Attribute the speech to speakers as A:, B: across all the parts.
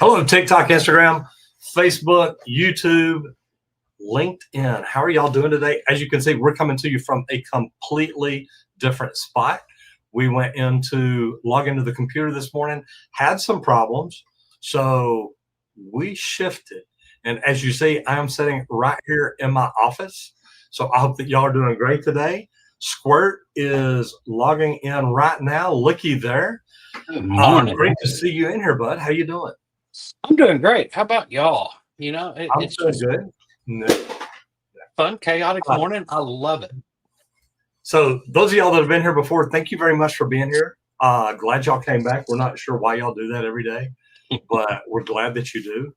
A: Hello, TikTok, Instagram, Facebook, YouTube, LinkedIn. How are y'all doing today? As you can see, we're coming to you from a completely different spot. We went log into the computer this morning, had some problems, so we shifted. And as you see, I am sitting right here in my office. So I hope that y'all are doing great today. Squirt is logging in right now. Looky there.
B: Good morning.
A: Great to see you in here, bud. How you doing?
B: I'm doing great. How about y'all?
A: I'm
B: It's
A: doing
B: just
A: good. No.
B: fun, chaotic
A: Uh,
B: morning. I love it.
A: So those of y'all that have been here before, thank you very much for being here. Glad y'all came back. We're not sure why y'all do that every day, but we're glad that you do.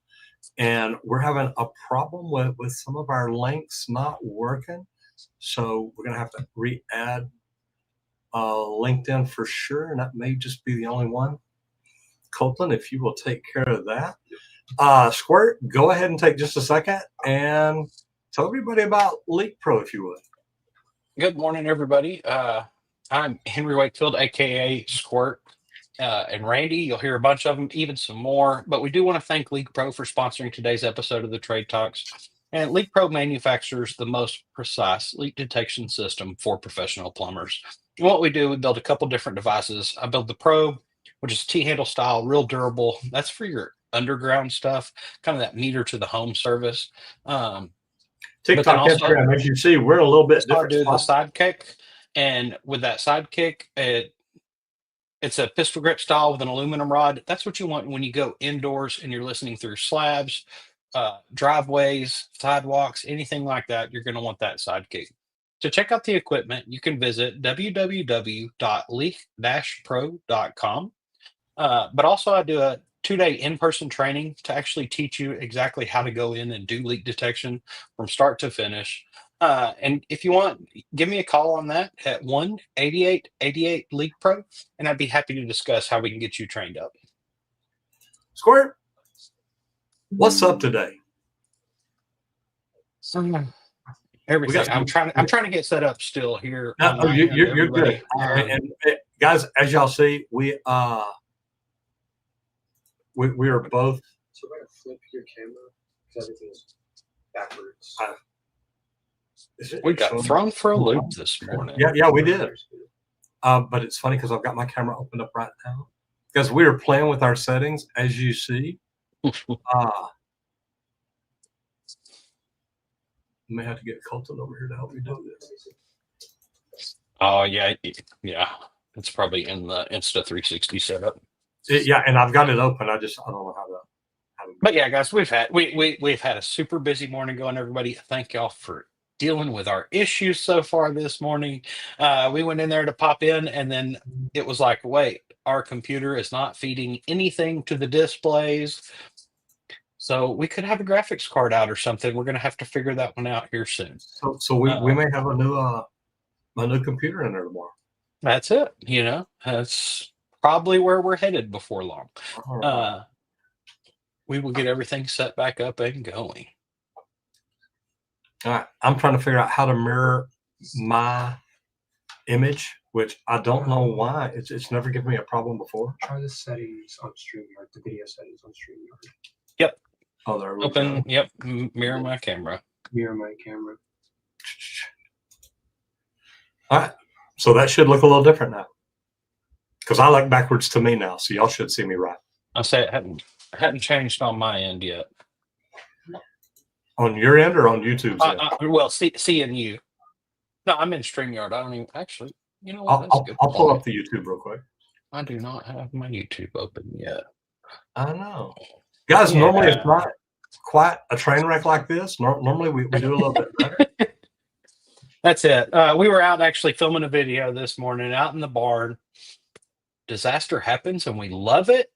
A: And we're having a problem with some of our links not working. So we're going to have to re-add LinkedIn for sure. And that may just be the only one. Colton, if you will take care of that. Squirt, go ahead and take just a second and tell everybody about Leak Pro, if you would.
B: Good morning, everybody. I'm Henry Wakefield, aka Squirt, and Randy. You'll hear a bunch of them, even some more. But we do want to thank Leak Pro for sponsoring today's episode of the Trade Talks. And Leak Pro manufactures the most precise leak detection system for professional plumbers. And what we do, we build a couple different devices. I build the Probe, which is T-handle style, real durable. That's for your underground stuff, kind of that meter to the home service. But then
A: TikTok,
B: also,
A: Instagram, as you see, we're in a little bit
B: I
A: different
B: do the
A: spot.
B: Sidekick, and with that Sidekick, it's a pistol grip style with an aluminum rod. That's what you want when you go indoors and you're listening through slabs, driveways, sidewalks, anything like that. You're going to want that Sidekick. To check out the equipment, you can visit www.leak-pro.com. But also, I do a 2-day in-person training to actually teach you exactly how to go in and do leak detection from start to finish. And if you want, give me a call on that at 1-8888 Leak Pro, and I'd be happy to discuss how we can get you trained up.
A: Squirt, what's up today?
B: Everything. I'm trying to get set up still here.
A: No, you're good. And guys, as y'all see, we are both.
C: So we're gonna flip your camera because everything's backwards.
B: We got thrown for a loop this morning.
A: Yeah, we did. But it's funny because I've got my camera opened up right now because we are playing with our settings, as you see. You may have to get Colton over here to help me do this.
B: Oh yeah. It's probably in the Insta360 setup.
A: Yeah, and I've got it open. I don't know how to.
B: But yeah, guys, we've had a super busy morning going. Everybody, thank y'all for dealing with our issues so far this morning. We went in there to pop in, and then it was like, wait, our computer is not feeding anything to the displays. So we could have a graphics card out or something. We're going to have to figure that one out here soon.
A: So we may have a new computer in there tomorrow.
B: That's it. That's probably where we're headed before long.
A: Right.
B: We will get everything set back up and going.
A: All right. I'm trying to figure out how to mirror my image, which I don't know why. It's never given me a problem before.
C: Try the settings on StreamYard, the video settings on StreamYard.
B: Yep.
A: Oh, there we
B: Open.
A: go.
B: Yep. Mirror my camera.
C: Mirror my camera.
A: All right. So that should look a little different now. Because I look backwards to me now, so y'all should see me right.
B: I'll say it hadn't changed on my end yet.
A: On your end or on YouTube's end?
B: Well, seeing you. No, I'm in StreamYard. I don't even actually. You know what?
A: I'll pull up the YouTube real quick.
B: I do not have my YouTube open yet.
A: I know. Guys, normally it's not quite a train wreck like this. Normally we do a little bit better.
B: That's it. We were out actually filming a video this morning out in the barn. Disaster happens and we love it,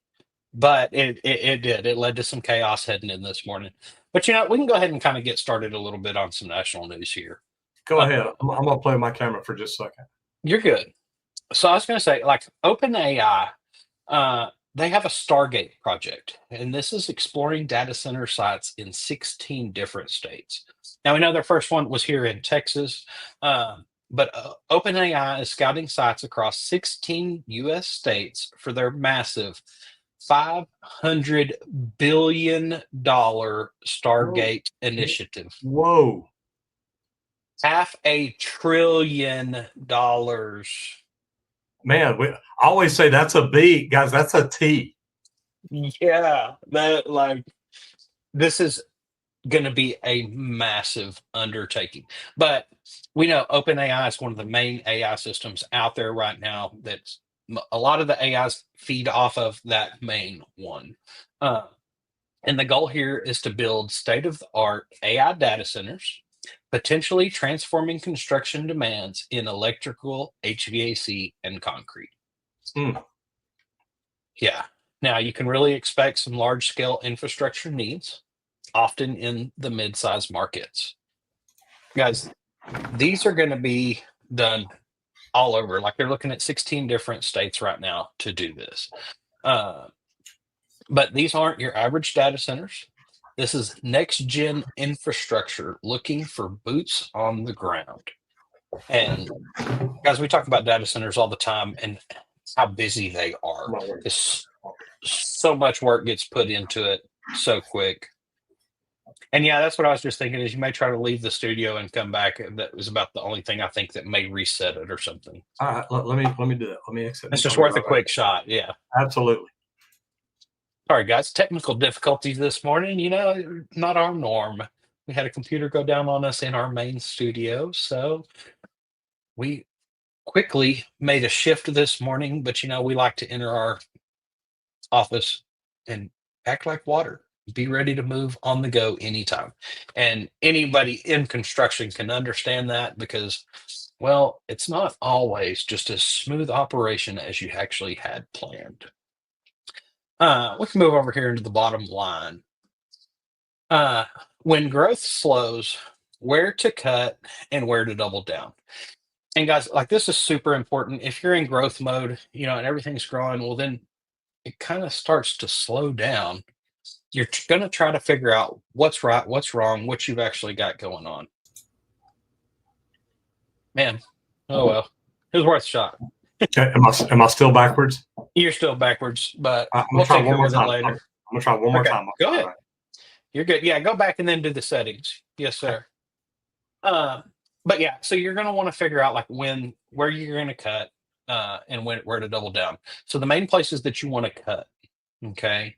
B: but it did. It led to some chaos heading in this morning. But we can go ahead and kind of get started a little bit on some national news here.
A: Go ahead. I'm going to play my camera for just a second.
B: You're good. So I was going to say, like OpenAI, they have a Stargate project, and this is exploring data center sites in 16 different states. Now, we know their first one was here in Texas, but OpenAI is scouting sites across 16 U.S. states for their massive $500 billion Stargate initiative.
A: Whoa.
B: $500 billion.
A: Man, I always say that's a B. Guys, that's a T.
B: Yeah, this is going to be a massive undertaking. But we know OpenAI is one of the main AI systems out there right now. That's a lot of the AIs feed off of that main one. And the goal here is to build state-of-the-art AI data centers, potentially transforming construction demands in electrical, HVAC, and concrete.
A: Hmm.
B: Yeah. Now you can really expect some large-scale infrastructure needs, often in the mid-sized markets. Guys, these are going to be done all over. Like they're looking at 16 different states right now to do this. But these aren't your average data centers. This is next gen infrastructure looking for boots on the ground. And guys, we talk about data centers all the time and how busy they are. It's so much work gets put into it so quick. And yeah, that's what I was just thinking is you may try to leave the studio and come back. That was about the only thing I think that may reset it or something.
A: All right, let me do that. Let me accept.
B: It's just worth a quick shot. Yeah.
A: Absolutely.
B: Sorry, guys. Technical difficulties this morning. Not our norm. We had a computer go down on us in our main studio. So we quickly made a shift this morning. But, we like to enter our office and act like water. Be ready to move on the go anytime. And anybody in construction can understand that because, well, it's not always just a smooth operation as you actually had planned. We can move over here into the bottom line. When growth slows, where to cut and where to double down. And guys, like this is super important. If you're in growth mode, and everything's growing, well, then it kind of starts to slow down. You're going to try to figure out what's right, what's wrong, what you've actually got going on. Man, oh well, it was worth a shot.
A: Okay, am I still backwards?
B: You're still backwards, but
A: I'm
B: we'll
A: gonna try
B: take
A: one
B: care
A: more
B: of it
A: time.
B: later.
A: I'm gonna try one more
B: Okay,
A: time.
B: go ahead.
A: All right.
B: You're good. Yeah, go back and then do the settings. Yes, sir. But yeah, so you're going to want to figure out where you're going to cut and where to double down. So the main places that you want to cut, okay,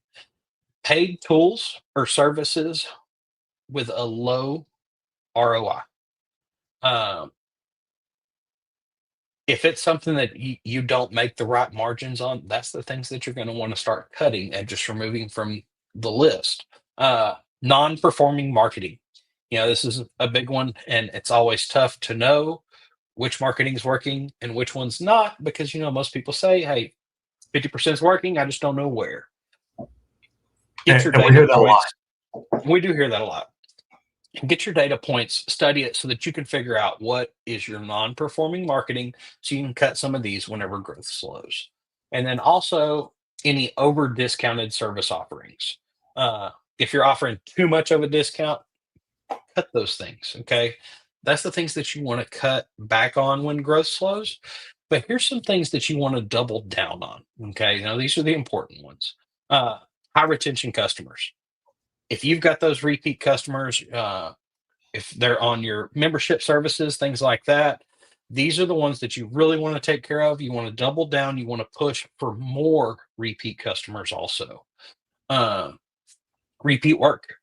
B: paid tools or services with a low ROI. If it's something that you don't make the right margins on, that's the things that you're going to want to start cutting and just removing from the list. Non-performing marketing. This is a big one, and it's always tough to know which marketing is working and which one's not because, most people say, hey, 50% is working. I just don't know where. Get your
A: And we
B: data
A: hear that a lot.
B: points. We do hear that a lot. Get your data points, study it so that you can figure out what is your non-performing marketing so you can cut some of these whenever growth slows. And then also any over discounted service offerings. If you're offering too much of a discount, cut those things. Okay. That's the things that you want to cut back on when growth slows. But here's some things that you want to double down on. Okay. These are the important ones. High retention customers. If you've got those repeat customers, if they're on your membership services, things like that, these are the ones that you really want to take care of. You want to double down. You want to push for more repeat customers also. Repeat work.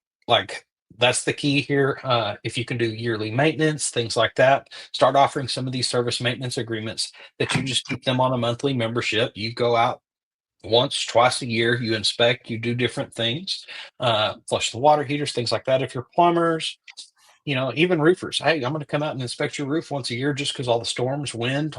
B: That's the key here. If you can do yearly maintenance, things like that, start offering some of these service maintenance agreements that you just keep them on a monthly membership. You go out once, twice a year, you inspect, you do different things, flush the water heaters, things like that. If you're plumbers, even roofers, hey, I'm going to come out and inspect your roof once a year just because all the storms, wind,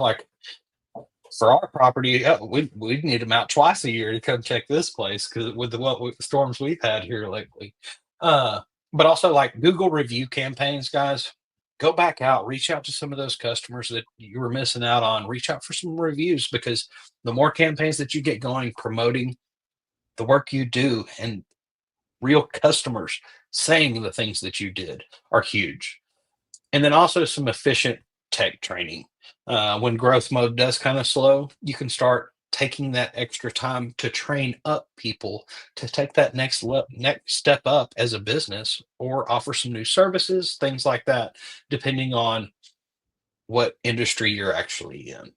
B: for our property, we need them out twice a year to come check this place because with the storms we've had here lately. But also Google review campaigns, guys, go back out, reach out to some of those customers that you were missing out on, reach out for some reviews because the more campaigns that you get going promoting the work you do and real customers saying the things that you did are huge. And then also some efficient tech training. When growth mode does kind of slow, you can start taking that extra time to train up people to take that next step up as a business or offer some new services, things like that, depending on what industry you're actually in.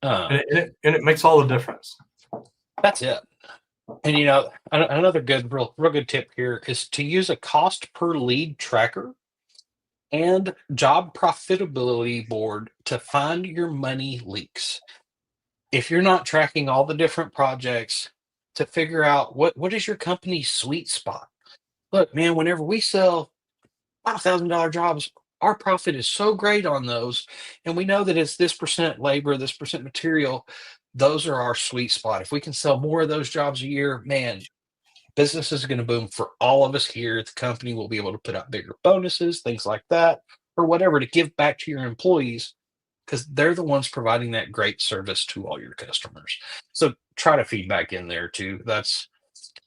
A: And it makes all the difference.
B: That's it. And another good, real good tip here is to use a cost per lead tracker and job profitability board to find your money leaks. If you're not tracking all the different projects to figure out what is your company's sweet spot. Look, man, whenever we sell $5,000 jobs, our profit is so great on those, and we know that it's this percent labor, this percent material. Those are our sweet spot. If we can sell more of those jobs a year, man, business is going to boom for all of us here. The company will be able to put out bigger bonuses, things like that, or whatever to give back to your employees because they're the ones providing that great service to all your customers. So try to feed back in there too. That's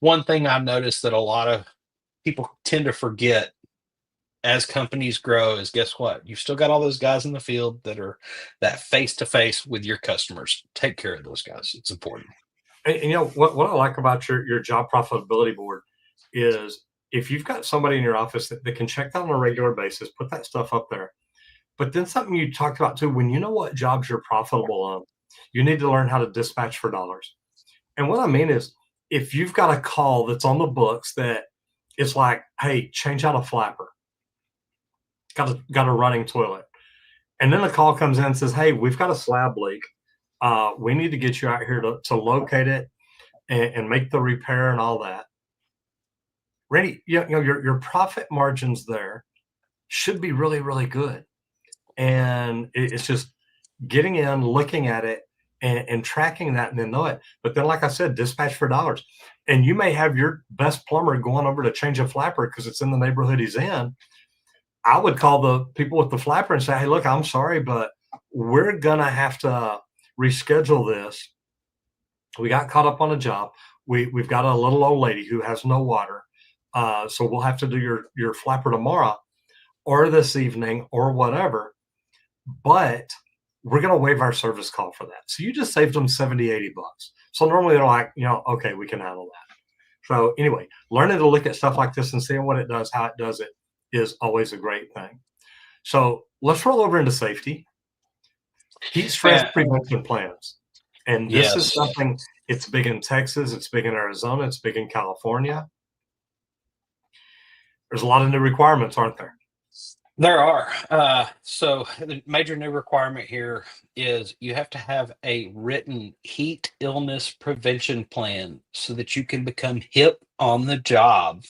B: one thing I've noticed that a lot of people tend to forget as companies grow is guess what? You've still got all those guys in the field that are that face to face with your customers. Take care of those guys. It's important.
A: And what I like about your job profitability board is if you've got somebody in your office that can check that on a regular basis, put that stuff up there. But then something you talked about too, when you know what jobs you're profitable on, you need to learn how to dispatch for dollars. And what I mean is if you've got a call that's on the books that it's like, hey, change out a flapper, got a running toilet. And then the call comes in and says, hey, we've got a slab leak. We need to get you out here to locate it and make the repair and all that. Randy, your profit margins there should be really, really good. And it's just getting in, looking at it, and tracking that and then know it. But then, like I said, dispatch for dollars. And you may have your best plumber going over to change a flapper because it's in the neighborhood he's in. I would call the people with the flapper and say, hey, look, I'm sorry, but we're going to have to reschedule this. We got caught up on a job. We've got a little old lady who has no water. So we'll have to do your flapper tomorrow or this evening or whatever. But we're going to waive our service call for that. So you just saved them $70-$80. So normally they're like, okay, we can handle that. So anyway, learning to look at stuff like this and seeing what it does, how it does it is always a great thing. So let's roll over into safety. Heat stress prevention plans. And this is something, it's big in Texas, it's big in Arizona, it's big in California. There's a lot of new requirements, aren't there?
B: There are. So the major new requirement here is you have to have a written heat illness prevention plan so that you can become HIPP on the job.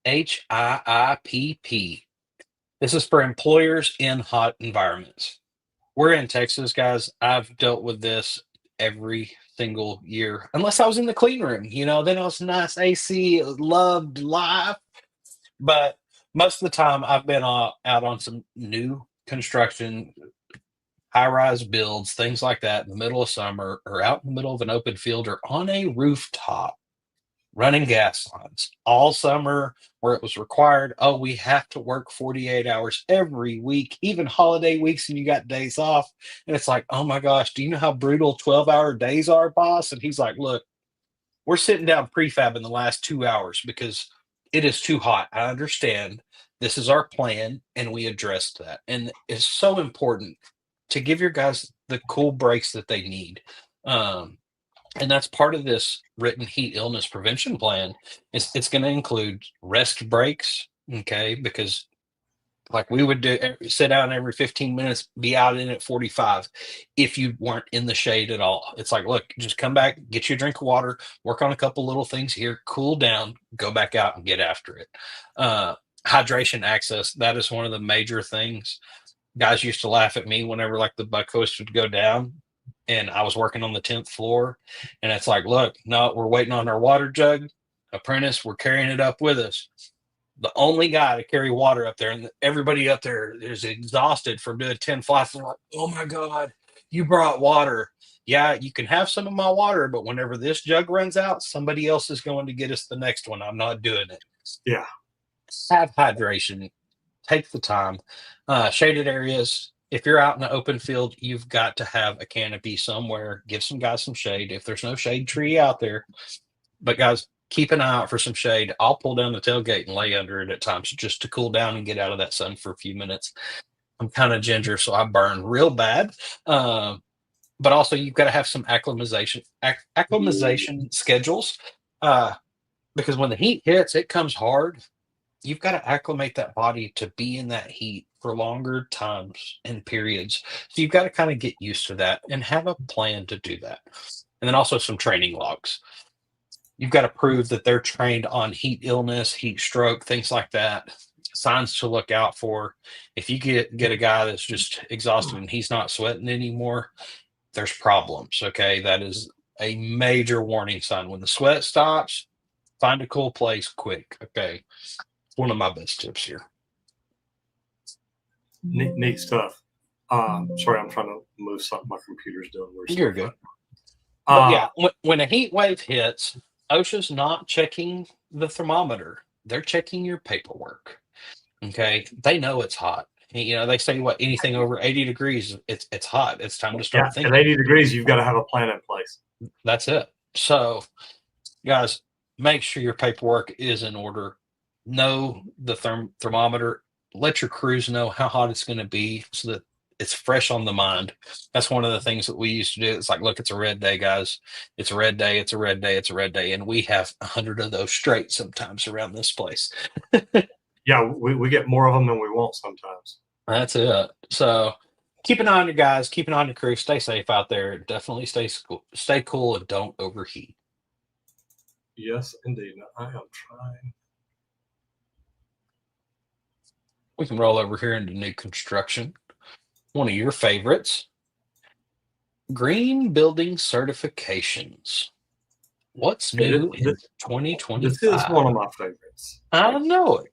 B: HIIPP. This is for employers in hot environments. We're in Texas, guys. I've dealt with this every single year, unless I was in the clean room, then it was nice AC, loved life. But most of the time I've been out on some new construction, high-rise builds, things like that in the middle of summer or out in the middle of an open field or on a rooftop running gas lines all summer where it was required. Oh, we have to work 48 hours every week, even holiday weeks, and you got days off. And it's like, oh my gosh, do you know how brutal 12-hour days are, boss? And he's like, look, we're sitting down prefab in the last 2 hours because it is too hot. I understand. This is our plan, and we addressed that. And it's so important to give your guys the cool breaks that they need. And that's part of this written heat illness prevention plan. It's going to include rest breaks, okay? Because like we would do, sit down every 15 minutes, be out in at 45 if you weren't in the shade at all. It's like, look, just come back, get you a drink of water, work on a couple little things here, cool down, go back out and get after it. Hydration access, that is one of the major things. Guys used to laugh at me whenever like the buck hoist would go down and I was working on the 10th floor. And it's like, look, no, we're waiting on our water jug. Apprentice, we're carrying it up with us. The only guy to carry water up there, and everybody up there is exhausted from doing 10 flights. They're like, oh my God, you brought water. Yeah, you can have some of my water, but whenever this jug runs out, somebody else is going to get us the next one. I'm not doing it.
A: Yeah.
B: Have hydration. Take the time. Shaded areas, if you're out in the open field, you've got to have a canopy somewhere. Give some guys some shade. If there's no shade tree out there, but guys, keep an eye out for some shade. I'll pull down the tailgate and lay under it at times just to cool down and get out of that sun for a few minutes. I'm kind of ginger, so I burn real bad. But also, you've got to have some acclimatization schedules, because when the heat hits, it comes hard. You've got to acclimate that body to be in that heat for longer times and periods. So you've got to kind of get used to that and have a plan to do that. And then also some training logs. You've got to prove that they're trained on heat illness, heat stroke, things like that. Signs to look out for. If you get a guy that's just exhausted and he's not sweating anymore, there's problems. Okay, that is a major warning sign. When the sweat stops, find a cool place quick. Okay, one of my best tips here.
A: Neat stuff. Sorry, I'm trying to move something my computer's doing.
B: You're good. But yeah, when a heat wave hits, OSHA's not checking the thermometer. They're checking your paperwork. Okay, they know it's hot. You know, they say anything over 80 degrees, it's hot. It's time to start thinking.
A: At 80 degrees, you've got to have a plan in place.
B: That's it. So, guys, make sure your paperwork is in order. Know the thermometer. Let your crews know how hot it's going to be so that it's fresh on the mind. That's one of the things that we used to do. It's like, look, it's a red day, guys. It's a red day. It's a red day. It's a red day. And we have 100 of those straight sometimes around this place.
A: Yeah, we get more of them than we want sometimes.
B: That's it. So keep an eye on your guys. Keep an eye on your crew. Stay safe out there. Definitely stay cool and don't overheat.
A: Yes, indeed. Now, I am trying.
B: We can roll over here into new construction. One of your favorites. Green building certifications. What's new in 2025?
A: This is one of my favorites.
B: I know it.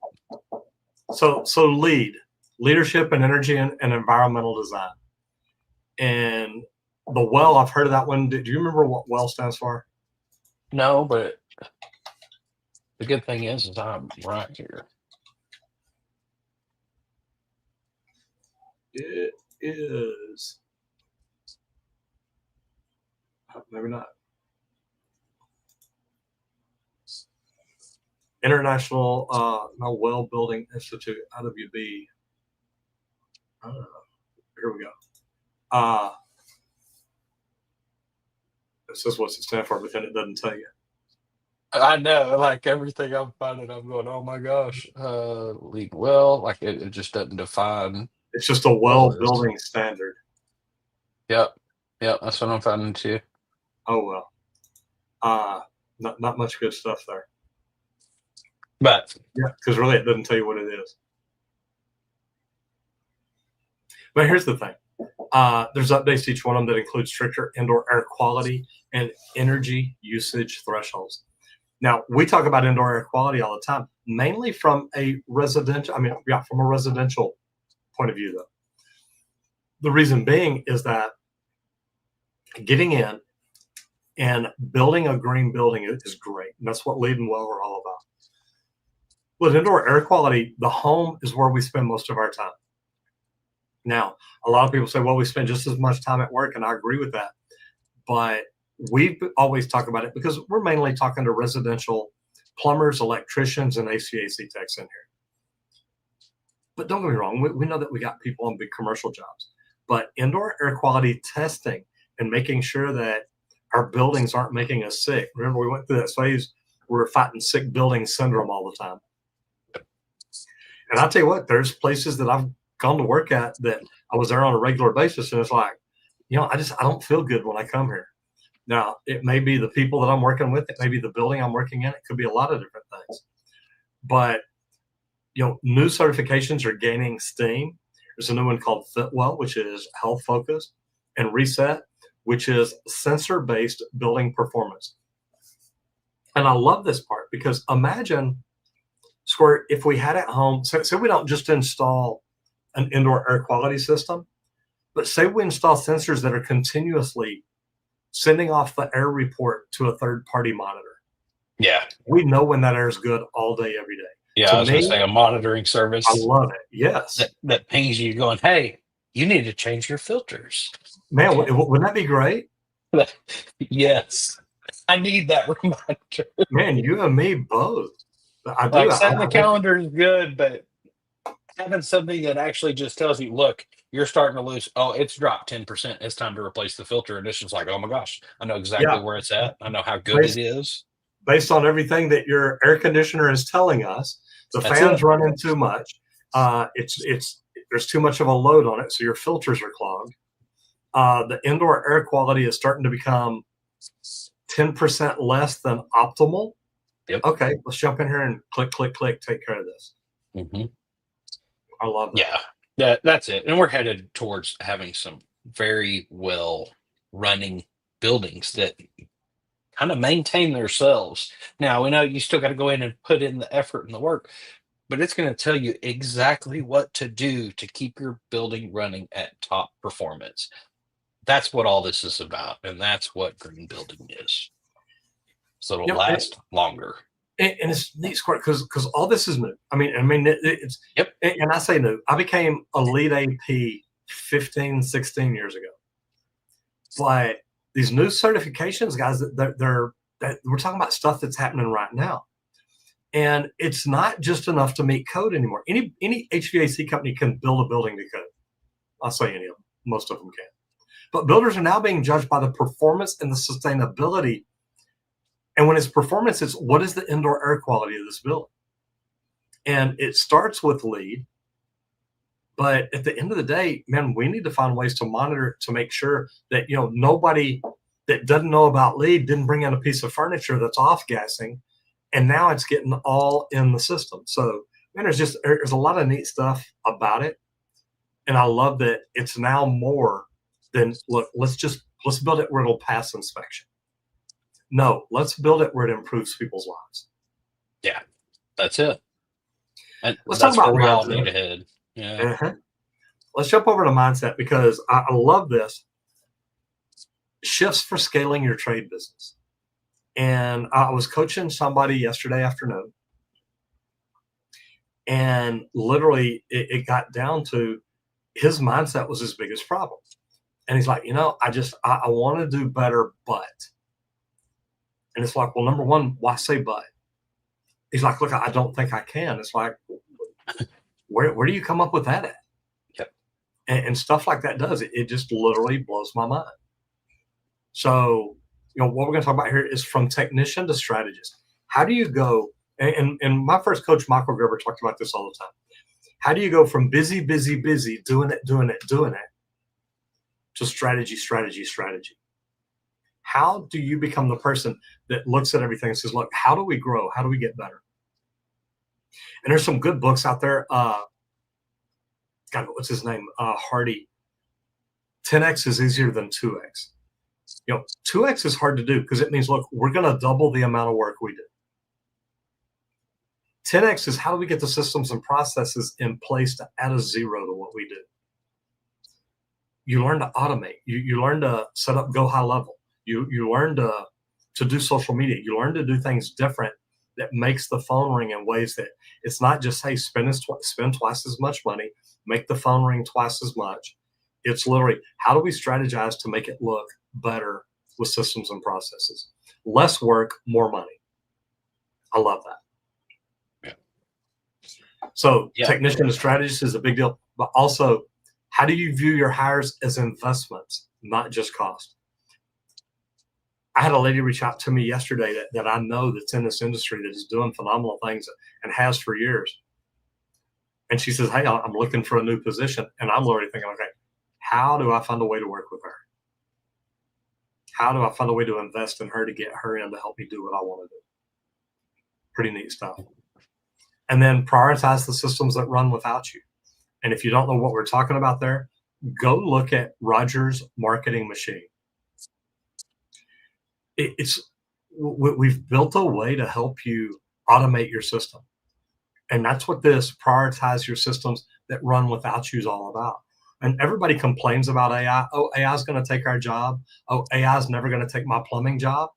A: So leadership and energy and environmental design. And the WELL, I've heard of that one. Do you remember what WELL stands for?
B: No, but the good thing is I'm right here.
A: It is. Maybe not. International WELL Building Institute, IWB. Here we go. This is what it stands for, but then it doesn't tell you.
B: I know, like everything I'm finding, I'm going, oh my gosh, lead well, like it just doesn't define.
A: It's just a WELL building standard.
B: Yep, that's what I'm finding too.
A: Oh well, not much good stuff there.
B: But
A: yeah, because really it doesn't tell you what it is. But here's the thing. There's updates to each one of them that include stricter indoor air quality and energy usage thresholds. Now, we talk about indoor air quality all the time, mainly from a residential, from a residential point of view, though. The reason being is that getting in and building a green building is great. And that's what Lead and Well are all about. With indoor air quality, the home is where we spend most of our time. Now, a lot of people say, well, we spend just as much time at work, and I agree with that. But we always talk about it because we're mainly talking to residential plumbers, electricians, and HVAC techs in here. But don't get me wrong, we know that we got people on big commercial jobs. But indoor air quality testing and making sure that our buildings aren't making us sick. Remember, we went through that phase where we're fighting sick building syndrome all the time. And I'll tell you what, there's places that I've gone to work at that I was there on a regular basis, and it's like, I don't feel good when I come here. Now, it may be the people that I'm working with, it may be the building I'm working in, it could be a lot of different things. But new certifications are gaining steam. There's a new one called Fitwell, which is health focused, and Reset, which is sensor-based building performance. And I love this part because imagine, Squirt, if we had at home, say we don't just install an indoor air quality system, but say we install sensors that are continuously sending off the air report to a third-party monitor.
B: Yeah.
A: We know when that air is good all day, every day.
B: Yeah, I was going to say a monitoring service.
A: I love it. Yes.
B: That pings you going, hey, You need to change your filters.
A: Man, wouldn't that be great?
B: Yes. I need that reminder.
A: Man, you and me both. I do.
B: Like
A: I
B: setting the
A: think
B: calendar is good, but having something that actually just tells you, look, you're starting to lose. Oh, it's dropped 10%. It's time to replace the filter. And it's just like, oh my gosh, I know exactly
A: yeah,
B: where it's at. I know how good it
A: based,
B: is.
A: based on everything that your air conditioner is telling us, the
B: That's
A: fan's
B: it.
A: running too much. It's there's too much of a load on it, so your filters are clogged. The indoor air quality is starting to become 10% less than optimal.
B: Yep.
A: Okay, let's jump in here and click, click, click, take care of this.
B: hmm
A: I love that.
B: That's it. And we're headed towards having some very well running buildings that kind of maintain themselves. Now, we know you still got to go in and put in the effort and the work, but it's going to tell you exactly what to do to keep your building running at top performance. That's what all this is about. And that's what green building is. So it'll
A: You know,
B: last longer.
A: and it's neat, Squirt, because all this is new. I mean, it's
B: Yep.
A: and I say new. I became a lead AP 15, 16 years ago. But these new certifications, guys, they're we're talking about stuff that's happening right now. And it's not just enough to meet code anymore. Any HVAC company can build a building to code. I'll say any of them. Most of them can. But builders are now being judged by the performance and the sustainability. And when it's performance, it's what is the indoor air quality of this building? And it starts with LEED. But at the end of the day, man, we need to find ways to monitor to make sure that nobody that doesn't know about LEED didn't bring in a piece of furniture that's off gassing, and now it's getting all in the system. So man, there's a lot of neat stuff about it, and I love that it's now more than look. Let's build it where it'll pass inspection. No, let's build it where it improves people's lives.
B: Yeah, that's it. And
A: Let's
B: that's
A: talk about
B: where we all
A: mindset.
B: need to head. Yeah.
A: Uh-huh. Let's jump over to mindset because I love this. Shifts for scaling your trade business. And I was coaching somebody yesterday afternoon, and literally it got down to his mindset was his biggest problem. And he's like, I want to do better, but. And it's like, well, number one, why say but? He's like, look, I don't think I can. It's like, where do you come up with that at?
B: Yep.
A: And stuff like that does it. It just literally blows my mind. So, what we're going to talk about here is from technician to strategist. How do you go? And my first coach, Michael Gerber, talked about this all the time. How do you go from busy, doing it, to strategy? How do you become the person that looks at everything and says, look, how do we grow? How do we get better? And there's some good books out there. God, what's his name? Hardy. 10X is easier than 2X. 2X is hard to do because it means, look, we're going to double the amount of work we do. 10X is how do we get the systems and processes in place to add a zero to what we do? You learn to automate. You learn to set up go high level. You learn to do social media. You learn to do things different that makes the phone ring in ways that it's not just, hey, spend twice as much money, make the phone ring twice as much. It's literally, how do we strategize to make it look better with systems and processes? Less work, more money. I love that.
B: Yeah.
A: So technician and strategist is a big deal, but also, how do you view your hires as investments, not just cost? I had a lady reach out to me yesterday that I know that's in this industry that is doing phenomenal things and has for years. And she says, hey, I'm looking for a new position. And I'm already thinking, okay, how do I find a way to work with her? How do I find a way to invest in her to get her in to help me do what I want to do? Pretty neat stuff. And then prioritize the systems that run without you. And if you don't know what we're talking about there, go look at Rogers Marketing Machine. We've built a way to help you automate your system. And that's what this prioritize your systems that run without you is all about. And everybody complains about AI. Oh, AI is going to take our job. Oh, AI is never going to take my plumbing job.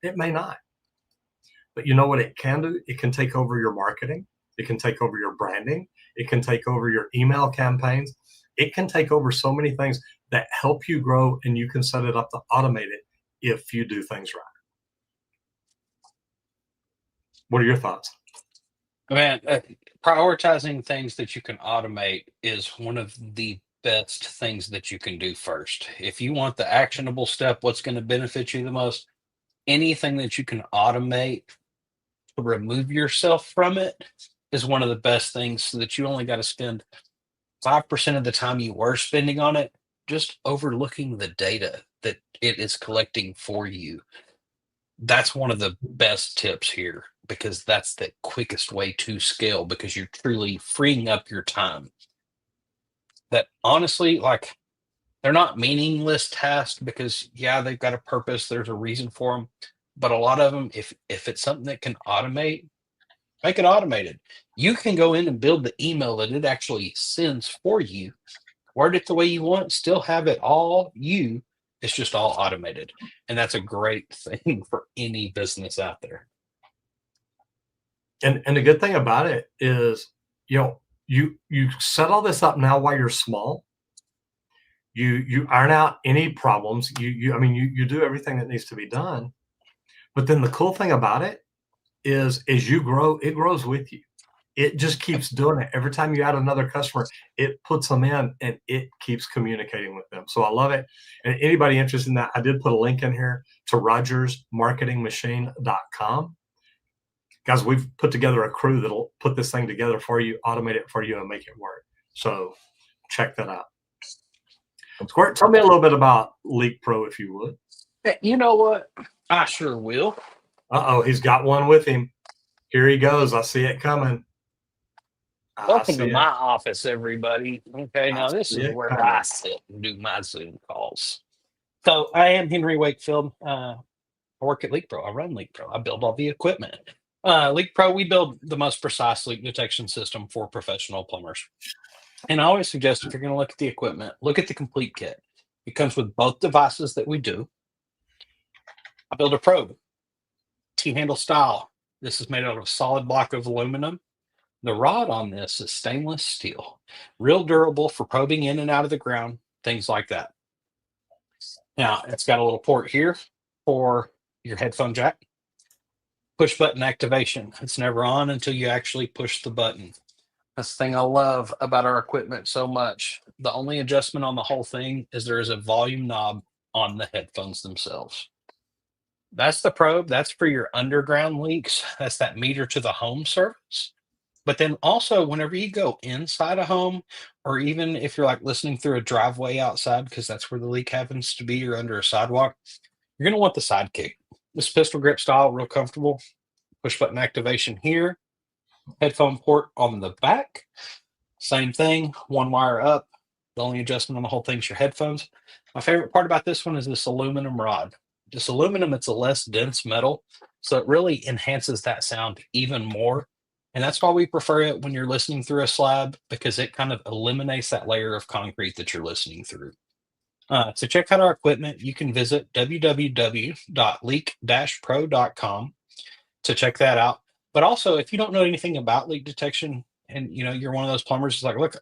A: It may not. But you know what it can do? It can take over your marketing. It can take over your branding. It can take over your email campaigns. It can take over so many things that help you grow, and you can set it up to automate it if you do things right. What are your thoughts?
B: Man, prioritizing things that you can automate is one of the best things that you can do first. If you want the actionable step, what's going to benefit you the most, anything that you can automate to remove yourself from it is one of the best things so that you only got to spend 5% of the time you were spending on it just overlooking the data that it is collecting for you. That's one of the best tips here because that's the quickest way to scale because you're truly freeing up your time. That honestly, like, they're not meaningless tasks because yeah, they've got a purpose, there's a reason for them. But a lot of them, if it's something that can automate, make it automated. You can go in and build the email that it actually sends for you, word it the way you want, still have it all you. It's just all automated. And that's a great thing for any business out there.
A: And the good thing about it is, you set all this up now while you're small. You iron out any problems. You do everything that needs to be done. But then the cool thing about it is, as you grow, it grows with you. It just keeps doing it. Every time you add another customer, it puts them in and it keeps communicating with them. So I love it. And anybody interested in that, I did put a link in here to rogersmarketingmachine.com. Guys, we've put together a crew that'll put this thing together for you, automate it for you, and make it work. So check that out. Squirt, tell me a little bit about Leak Pro, if you would.
B: You know what? I sure will.
A: Uh-oh, he's got one with him. Here he goes. I see it coming.
B: Welcome to my office, everybody. Okay, now this is where
A: coming.
B: I sit and do my Zoom calls. So I am Henry Wakefield. I work at Leak Pro. I run Leak Pro. I build all the equipment. Leak Pro, we build the most precise leak detection system for professional plumbers. And I always suggest if you're going to look at the equipment, look at the complete kit. It comes with both devices that we do. I build a probe, T-handle style. This is made out of a solid block of aluminum. The rod on this is stainless steel, real durable for probing in and out of the ground, things like that. Now, it's got a little port here for your headphone jack. Push button activation. It's never on until you actually push the button. That's the thing I love about our equipment so much. The only adjustment on the whole thing is there is a volume knob on the headphones themselves. That's the probe. That's for your underground leaks. That's that meter to the home service. But then also, whenever you go inside a home, or even if you're like listening through a driveway outside, because that's where the leak happens to be, or under a sidewalk, you're going to want the sidekick. This pistol grip style, real comfortable. Push button activation here. Headphone port on the back. Same thing, one wire up. The only adjustment on the whole thing is your headphones. My favorite part about this one is this aluminum rod. This aluminum, it's a less dense metal, so it really enhances that sound even more. And that's why we prefer it when you're listening through a slab, because it kind of eliminates that layer of concrete that you're listening through. To check out our equipment, you can visit www.leak-pro.com to check that out. But also, if you don't know anything about leak detection and you're one of those plumbers who's like, look,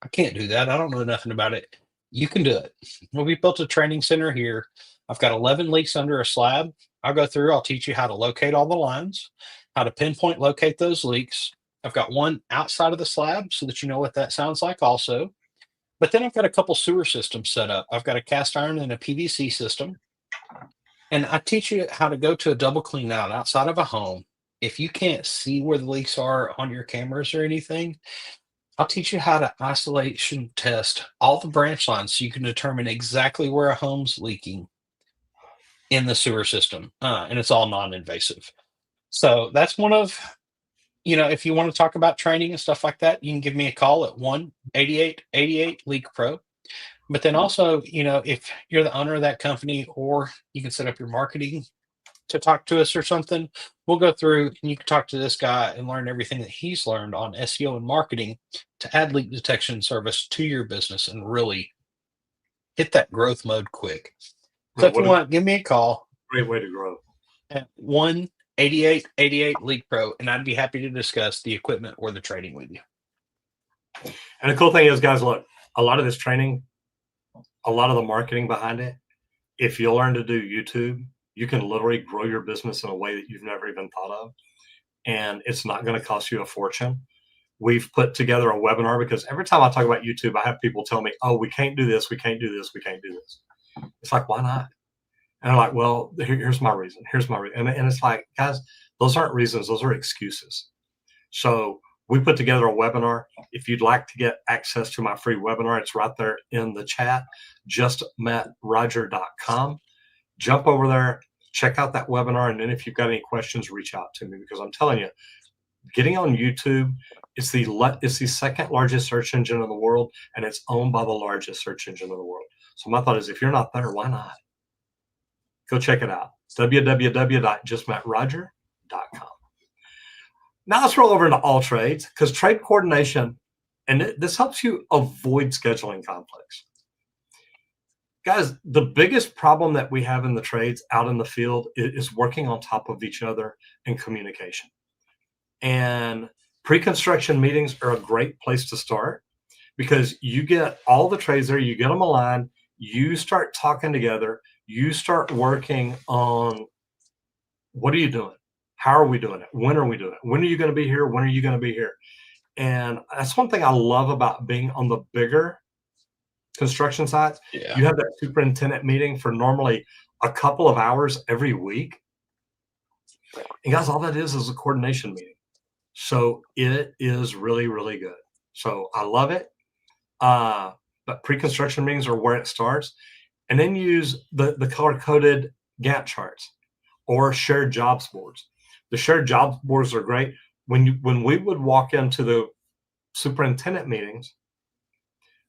B: I can't do that. I don't know nothing about it. You can do it. Well, we built a training center here. I've got 11 leaks under a slab. I'll go through, I'll teach you how to locate all the lines, how to pinpoint locate those leaks. I've got one outside of the slab so that you know what that sounds like also. But then I've got a couple sewer systems set up. I've got a cast iron and a PVC system. And I teach you how to go to a double clean out outside of a home. If you can't see where the leaks are on your cameras or anything, I'll teach you how to isolation test all the branch lines so you can determine exactly where a home's leaking in the sewer system. And it's all non-invasive. So that's one of, if you want to talk about training and stuff like that, you can give me a call at 1-8888-LEAK-PRO. But then also, if you're the owner of that company, or you can set up your marketing to talk to us or something, we'll go through and you can talk to this guy and learn everything that he's learned on SEO and marketing to add leak detection service to your business and really hit that growth mode quick. So if you want, give me a call.
A: Great way to grow.
B: At 1-8888-LEAK-PRO, and I'd be happy to discuss the equipment or the training with you.
A: And the cool thing is, guys, look, a lot of this training, a lot of the marketing behind it, if you learn to do YouTube, you can literally grow your business in a way that you've never even thought of. And it's not going to cost you a fortune. We've put together a webinar because every time I talk about YouTube, I have people tell me, oh, we can't do this, we can't do this, we can't do this. It's like, why not? And I'm like, well, here's my reason. Here's my reason. And it's like, guys, those aren't reasons. Those are excuses. So we put together a webinar. If you'd like to get access to my free webinar, it's right there in the chat, justmetroger.com. Jump over there, check out that webinar. And then if you've got any questions, reach out to me, because I'm telling you, getting on YouTube, it's the second largest search engine in the world, and it's owned by the largest search engine in the world. So my thought is, if you're not there, why not? Go check it out. www.justmattroger.com. Now let's roll over into all trades, because trade coordination, and this helps you avoid scheduling conflicts. Guys, the biggest problem that we have in the trades out in the field is working on top of each other and communication. And pre-construction meetings are a great place to start, because you get all the trades there, you get them aligned, you start talking together, you start working on what are you doing? How are we doing it? When are we doing it? When are you going to be here? When are you going to be here? And that's one thing I love about being on the bigger construction sites.
B: Yeah.
A: You have that superintendent meeting for normally a couple of hours every week. And guys, all that is a coordination meeting. So it is really, really good. So I love it. But pre-construction meetings are where it starts. And then use the color-coded Gantt charts or shared jobs boards. The shared jobs boards are great. When we would walk into the superintendent meetings,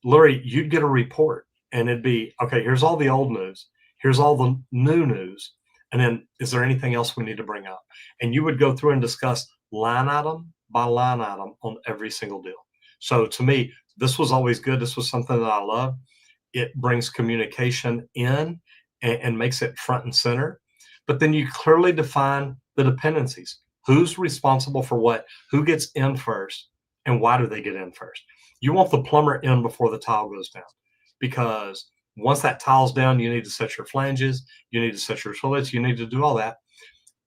A: Lori, you'd get a report, and it'd be, okay, here's all the old news, here's all the new news, and then is there anything else we need to bring up? And you would go through and discuss line item by line item on every single deal. So to me, this was always good. This was something that I love. It brings communication in and makes it front and center. But then you clearly define the dependencies. Who's responsible for what? Who gets in first? And why do they get in first? You want the plumber in before the tile goes down, because once that tile's down, you need to set your flanges, you need to set your toilets, you need to do all that.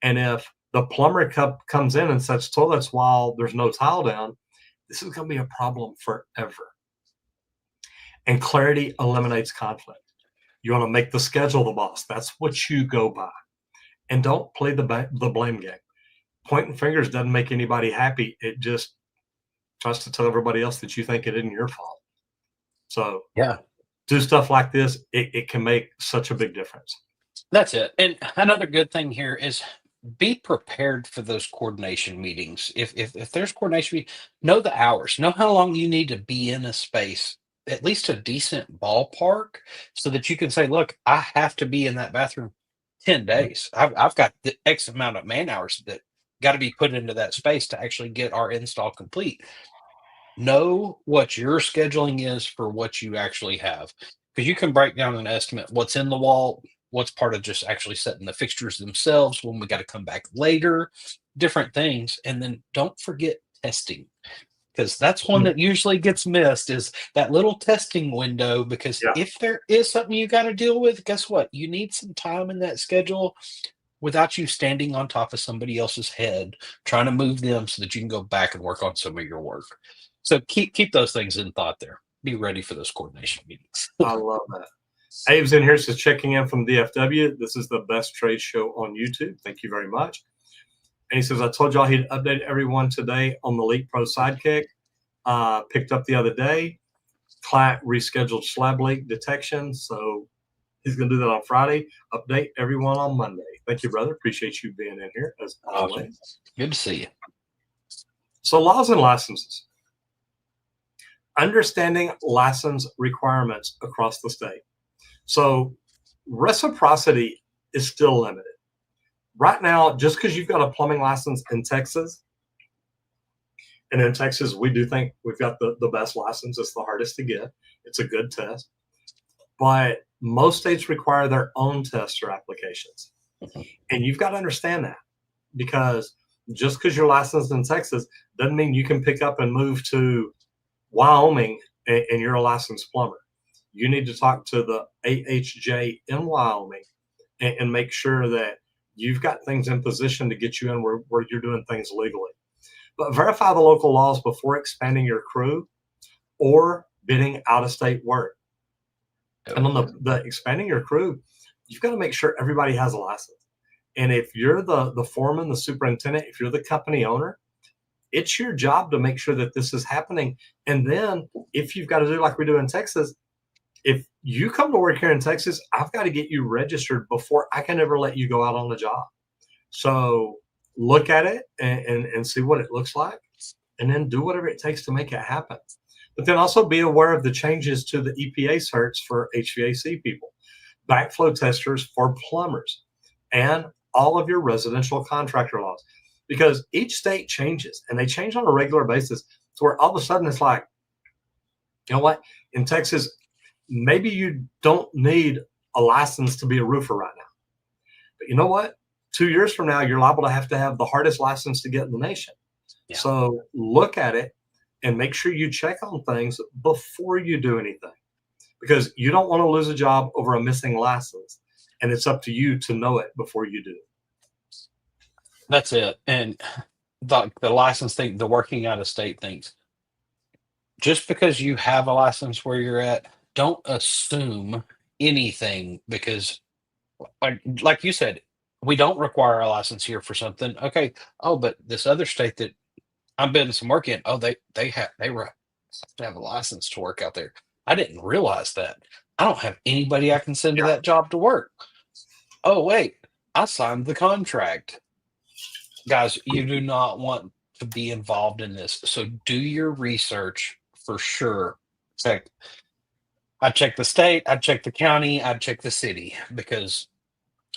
A: And if the plumber comes in and sets toilets while there's no tile down, this is going to be a problem forever. And clarity eliminates conflict. You want to make the schedule the boss. That's what you go by. And don't play the blame game. Pointing fingers doesn't make anybody happy. It just tries to tell everybody else that you think it isn't your fault. So
B: Yeah.
A: do stuff like this. It can make such a big difference.
B: That's it. And another good thing here is be prepared for those coordination meetings. If there's coordination, know the hours, know how long you need to be in a space, at least a decent ballpark, so that you can say, look, I have to be in that bathroom 10 days. I've got the X amount of man hours that got to be put into that space to actually get our install complete. Know what your scheduling is for what you actually have, because you can break down an estimate what's in the wall, what's part of just actually setting the fixtures themselves, when we got to come back later, different things. And then don't forget testing, because that's one that usually gets missed, is that little testing window. Because if there is something you got to deal with, guess what? You need some time in that schedule without you standing on top of somebody else's head, trying to move them so that you can go back and work on some of your work. So keep those things in thought there. Be ready for those coordination meetings.
A: I love that. Abe's in here, says checking in from DFW. This is the best trade show on YouTube. Thank you very much. And he says, I told y'all he'd update everyone today on the Leak Pro Sidekick. Picked up the other day. Client rescheduled slab leak detection. So he's going to do that on Friday. Update everyone on Monday. Thank you, brother. Appreciate you being in here as always.
B: Good to see you.
A: So laws and licenses. Understanding license requirements across the state. So reciprocity is still limited. Right now, just because you've got a plumbing license in Texas, and in Texas, we do think we've got the best license. It's the hardest to get. It's a good test. But most states require their own tests or applications. And you've got to understand that, because just because you're licensed in Texas doesn't mean you can pick up and move to Wyoming and you're a licensed plumber, you need to talk to the AHJ in Wyoming and make sure that you've got things in position to get you in where you're doing things legally. But verify the local laws before expanding your crew or bidding out of state work. And on the expanding your crew, you've got to make sure everybody has a license. And if you're the foreman, the superintendent, if you're the company owner, it's your job to make sure that this is happening. And then if you've got to do like we do in Texas, if you come to work here in Texas, I've got to get you registered before I can ever let you go out on the job. So look at it and see what it looks like, and then do whatever it takes to make it happen. But then also be aware of the changes to the EPA certs for HVAC people, backflow testers for plumbers, and all of your residential contractor laws. Because each state changes, and they change on a regular basis to where all of a sudden it's like, you know what? In Texas, maybe you don't need a license to be a roofer right now. But you know what? 2 years from now, you're liable to have the hardest license to get in the nation. Yeah. So look at it and make sure you check on things before you do anything, because you don't want to lose a job over a missing license. And it's up to you to know it before you do.
B: That's it. And the license thing, the working out of state things, just because you have a license where you're at, don't assume anything, because like you said, we don't require a license here for something. Okay. Oh, but this other state that I'm bidding some work in, oh, they have to have a license to work out there. I didn't realize that. I don't have anybody I can send to that job to work. Oh, wait, I signed the contract. Guys, you do not want to be involved in this. So do your research for sure. I'd check the state, I'd check the county, I'd check the city, because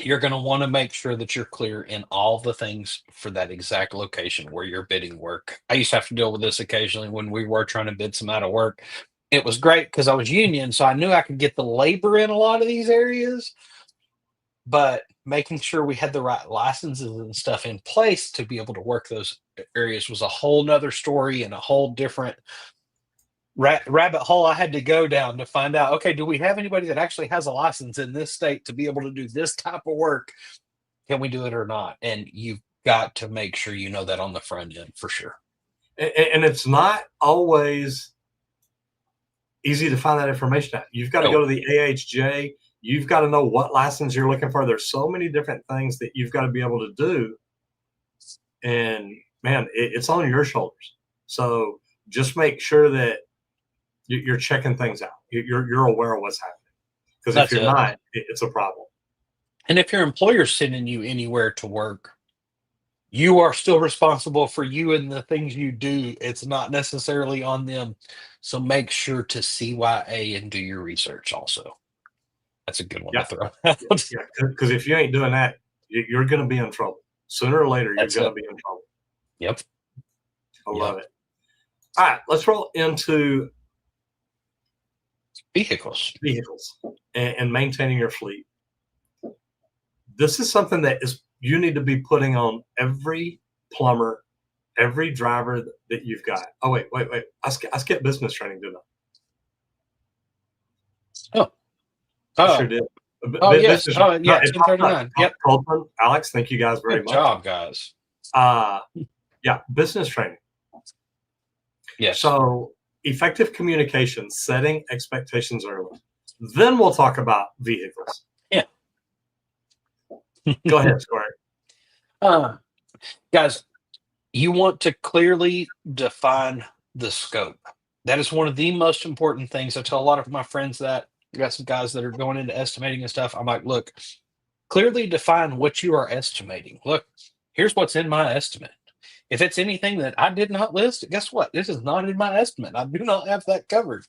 B: you're going to want to make sure that you're clear in all the things for that exact location where you're bidding work. I used to have to deal with this occasionally when we were trying to bid some out of work. It was great because I was union, so I knew I could get the labor in a lot of these areas, but making sure we had the right licenses and stuff in place to be able to work those areas was a whole nother story and a whole different rabbit hole I had to go down to find out, okay, do we have anybody that actually has a license in this state to be able to do this type of work? Can we do it or not? And you've got to make sure you know that on the front end for sure.
A: And it's not always easy to find that information out. You've got to go to the AHJ. You've got to know what license you're looking for. There's so many different things that you've got to be able to do. And man, it's on your shoulders. So just make sure that you're checking things out. You're aware of what's happening. Because if you're not, it's a problem.
B: And if your employer's sending you anywhere to work, you are still responsible for you and the things you do. It's not necessarily on them. So make sure to CYA and do your research also. That's a good one to throw out.
A: Because if you ain't doing that, you're going to be in trouble. Sooner or later, you're going to be in trouble.
B: Yep.
A: I love it. All right, let's roll into
B: vehicles
A: and maintaining your fleet. This is something that you need to be putting on every plumber, every driver that you've got. Oh, wait. I skipped business training, didn't I? I sure did.
B: Yes. Yeah, 1039. Yep.
A: Colton, Alex, thank you guys very much.
B: Good job, guys.
A: Yeah, business training.
B: Yes.
A: So effective communication, setting expectations early. Then we'll talk about vehicles.
B: Yeah.
A: Go ahead, Square.
B: Guys, you want to clearly define the scope. That is one of the most important things. I tell a lot of my friends that. I got some guys that are going into estimating and stuff. I'm like, look, clearly define what you are estimating. Look, here's what's in my estimate. If it's anything that I did not list, guess what? This is not in my estimate. I do not have that covered.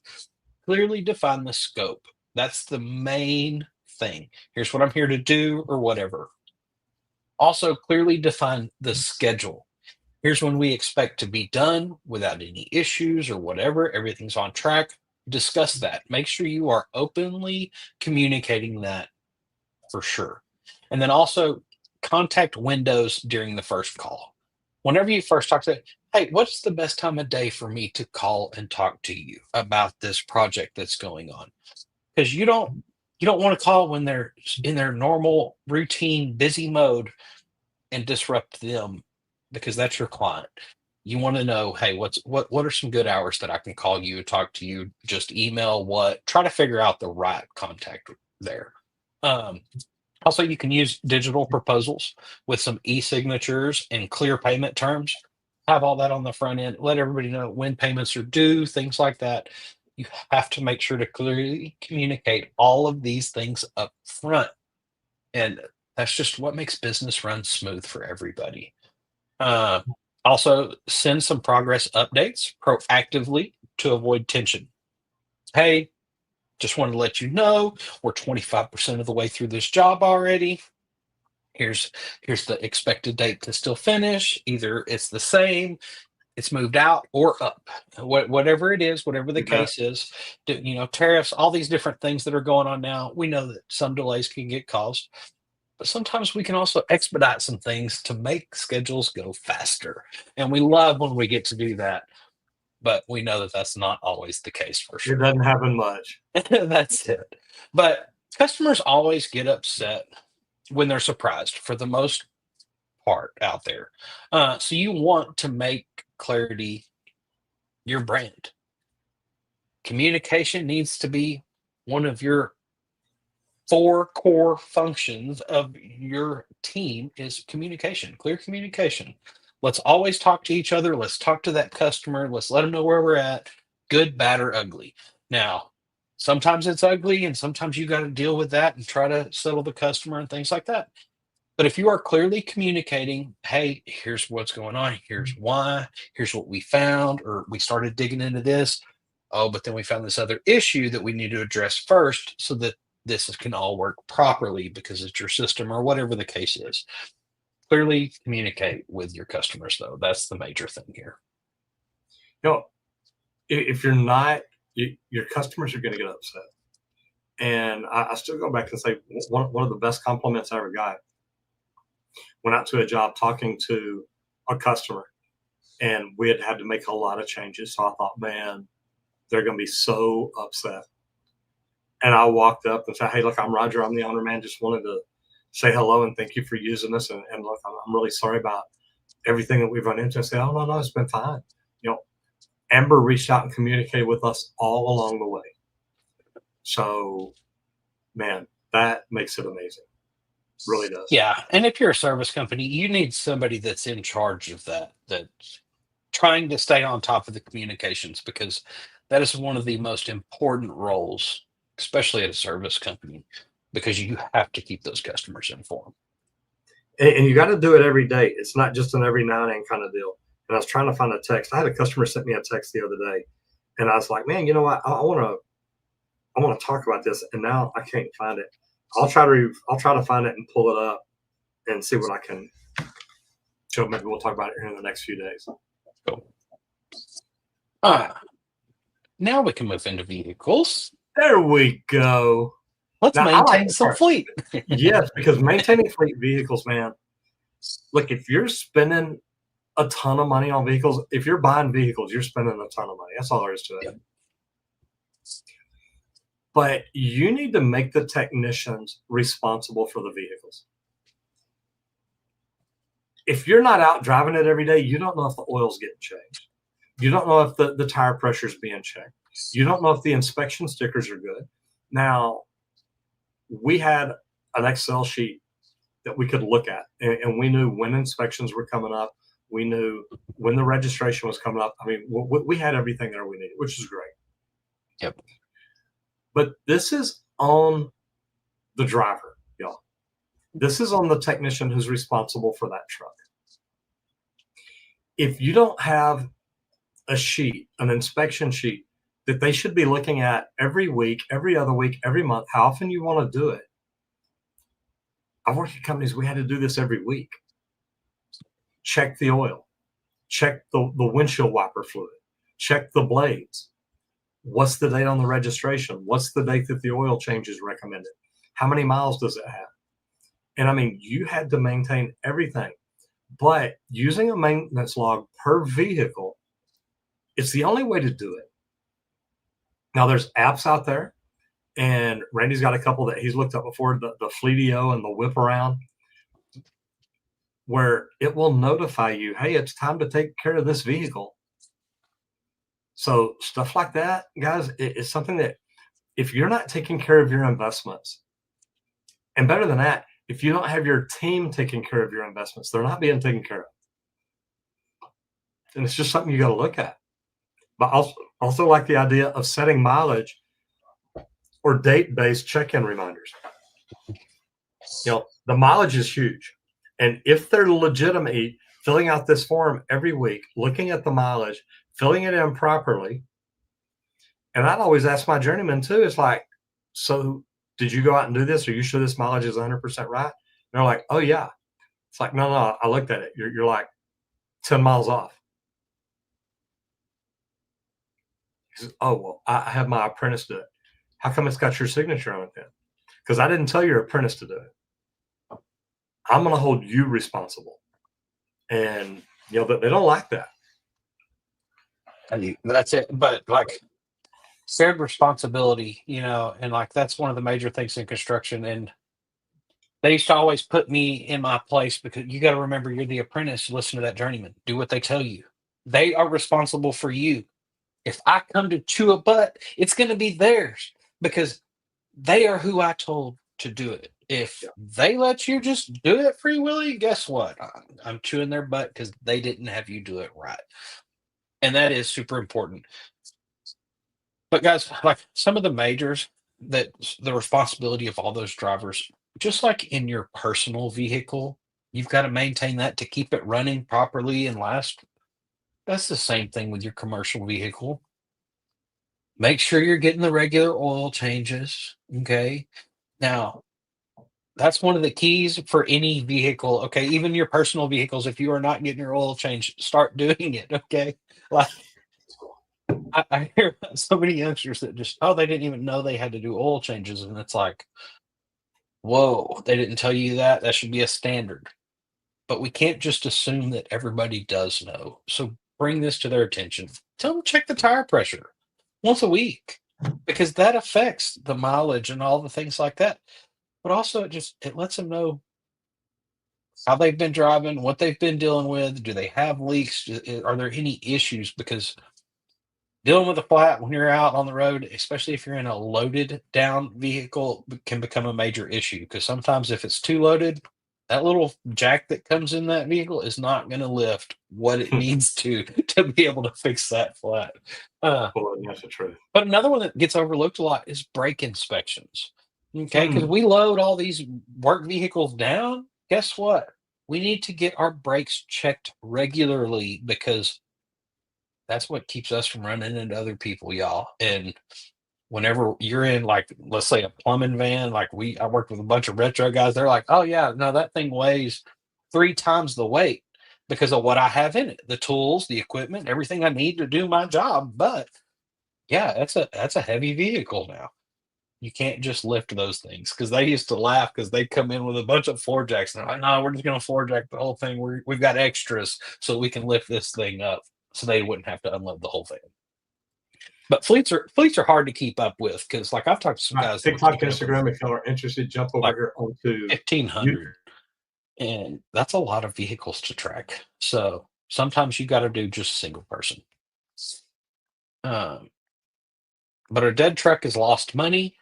B: Clearly define the scope. That's the main thing. Here's what I'm here to do or whatever. Also, clearly define the schedule. Here's when we expect to be done without any issues or whatever. Everything's on track. Discuss that. Make sure you are openly communicating that for sure. And then also contact windows during the first call. whenever you first talk to, hey, what's the best time of day for me to call and talk to you about this project that's going on? Because you don't want to call when they're in their normal routine busy mode and disrupt them, because that's your client. You want to know, hey, what are some good hours that I can call you, talk to you, just email, what, try to figure out the right contact there. Um, Also, you can use digital proposals with some e-signatures and clear payment terms. Have all that on the front end. Let everybody know when payments are due, things like that. You have to make sure to clearly communicate all of these things up front. And that's just what makes business run smooth for everybody. Uh, Also, send some progress updates proactively to avoid tension. Hey, just wanted to let you know we're 25% of the way through this job already. Here's here's the expected date to still finish. Either it's the same, it's moved out, or up. Whatever it is, whatever the
A: You bet.
B: case is, tariffs, all these different things that are going on now. We know that some delays can get caused, but sometimes we can also expedite some things to make schedules go faster. And we love when we get to do that, but we know that that's not always the case for
A: It
B: sure.
A: doesn't happen much.
B: That's it. But customers always get upset when they're surprised for the most part out there. So you want to make clarity your brand. Communication needs to be one of your four core functions of your team is communication, clear communication. Let's always talk to each other. Let's talk to that customer. Let's let them know where we're at, good, bad, or ugly. Now, sometimes it's ugly, and sometimes you got to deal with that and try to settle the customer and things like that. But if you are clearly communicating, hey, here's what's going on, here's why, here's what we found, or we started digging into this. Oh, but then we found this other issue that we need to address first so that can all work properly because it's your system or whatever the case is. Clearly communicate with your customers, though. That's the major thing here.
A: You know, if you're not, your customers are going to get upset. And I still go back and say one of the best compliments I ever got. Went out to a job talking to a customer, and we had to make a lot of changes. So I thought, man, they're going to be so upset. And I walked up and said, hey, look, I'm Roger. I'm the owner, man. Just wanted to say hello and thank you for using us. And look, I'm really sorry about everything that we've run into. I said, oh, no, it's been fine. You know, Amber reached out and communicated with us all along the way. So, man, that makes it amazing. Really does.
B: Yeah. And if you're a service company, you need somebody that's in charge of that's trying to stay on top of the communications, because that is one of the most important roles, especially at a service company, because you have to keep those customers informed.
A: And you got to do it every day. It's not just an every now and then kind of deal. And I was trying to find a text. I had a customer sent me a text the other day, and I was like, man, you know what? I want to talk about this, and now I can't find it. I'll try to find it and pull it up and see what I can show. Maybe we'll talk about it here in the next few days.
B: Cool. Now we can move into vehicles.
A: There we go.
B: Let's
A: Now, I like
B: maintain
A: this
B: some
A: part.
B: fleet.
A: Yes, because maintaining fleet vehicles, man. Look, if you're spending a ton of money on vehicles, if you're buying vehicles, you're spending a ton of money. That's all there is to it.
B: Yep.
A: But you need to make the technicians responsible for the vehicles. If you're not out driving it every day, you don't know if the oil's getting changed. You don't know if the tire pressure is being checked. You don't know if the inspection stickers are good. Now, we had an Excel sheet that we could look at, and we knew when inspections were coming up. We knew when the registration was coming up. I mean, we had everything there we needed, which is great.
B: Yep.
A: But this is on the driver, y'all. This is on the technician who's responsible for that truck. If you don't have a sheet, an inspection sheet that they should be looking at every week, every other week, every month, how often you want to do it. I've worked at companies, we had to do this every week. Check the oil, check the windshield wiper fluid, check the blades. What's the date on the registration? What's the date that the oil change is recommended? How many miles does it have? And I mean, you had to maintain everything. But using a maintenance log per vehicle, it's the only way to do it. Now, there's apps out there, and Randy's got a couple that he's looked up before, the Fleetio and the Whip Around, where it will notify you, hey, it's time to take care of this vehicle. So stuff like that, guys, it's something that if you're not taking care of your investments, and better than that, if you don't have your team taking care of your investments, they're not being taken care of. And it's just something you got to look at. But also like the idea of setting mileage or date-based check-in reminders. The mileage is huge. And if they're legitimately filling out this form every week, looking at the mileage, filling it in properly, and I'd always ask my journeyman too, it's like, so did you go out and do this? Are you sure this mileage is 100% right? And they're like, oh, yeah. It's like, no, I looked at it. You're like 10 miles off. He says, oh, well, I have my apprentice do it. How come it's got your signature on it then? Because I didn't tell your apprentice to do it. I'm going to hold you responsible. And, but they don't like that.
B: That's it. But like shared responsibility, and like that's one of the major things in construction. And they used to always put me in my place because you got to remember you're the apprentice. Listen to that journeyman. Do what they tell you. They are responsible for you. If I come to chew a butt, it's going to be theirs because they are who I told to do it. If they let you just do it free willy, guess what? I'm chewing their butt because they didn't have you do it right. And that is super important. But guys, like some of the majors that the responsibility of all those drivers, just like in your personal vehicle, you've got to maintain that to keep it running properly and last. That's the same thing with your commercial vehicle. Make sure you're getting the regular oil changes. Okay. Now, that's one of the keys for any vehicle. Okay. Even your personal vehicles, if you are not getting your oil change, start doing it. Okay. Like, I hear so many youngsters that just, they didn't even know they had to do oil changes. And it's like, whoa, they didn't tell you that. That should be a standard. But we can't just assume that everybody does know. So bring this to their attention. Tell them to check the tire pressure once a week because that affects the mileage and all the things like that. But also it lets them know how they've been driving, what they've been dealing with. Do they have leaks? Are there any issues? Because dealing with a flat when you're out on the road, especially if you're in a loaded down vehicle, can become a major issue because sometimes if it's too loaded, that little jack that comes in that vehicle is not going to lift what it needs to be able to fix that flat.
A: Well, that's the truth.
B: But another one that gets overlooked a lot is brake inspections. Okay, because we load all these work vehicles down. Guess what? We need to get our brakes checked regularly because that's what keeps us from running into other people, y'all. And whenever you're in, like, let's say a plumbing van, like I worked with a bunch of retro guys. They're like, oh yeah, no, that thing weighs 3 times the weight because of what I have in it, the tools, the equipment, everything I need to do my job. But yeah, that's a heavy vehicle now. You can't just lift those things because they used to laugh because they'd come in with a bunch of floor jacks. And they're like, no, we're just going to floor jack the whole thing. We've got extras so we can lift this thing up so they wouldn't have to unload the whole thing. But fleets are hard to keep up with because, like, I've talked to some guys.
A: TikTok, Instagram, if y'all are interested, jump over here onto
B: 1,500. And that's a lot of vehicles to track. So sometimes you got to do just a single person. But a dead truck is lost money.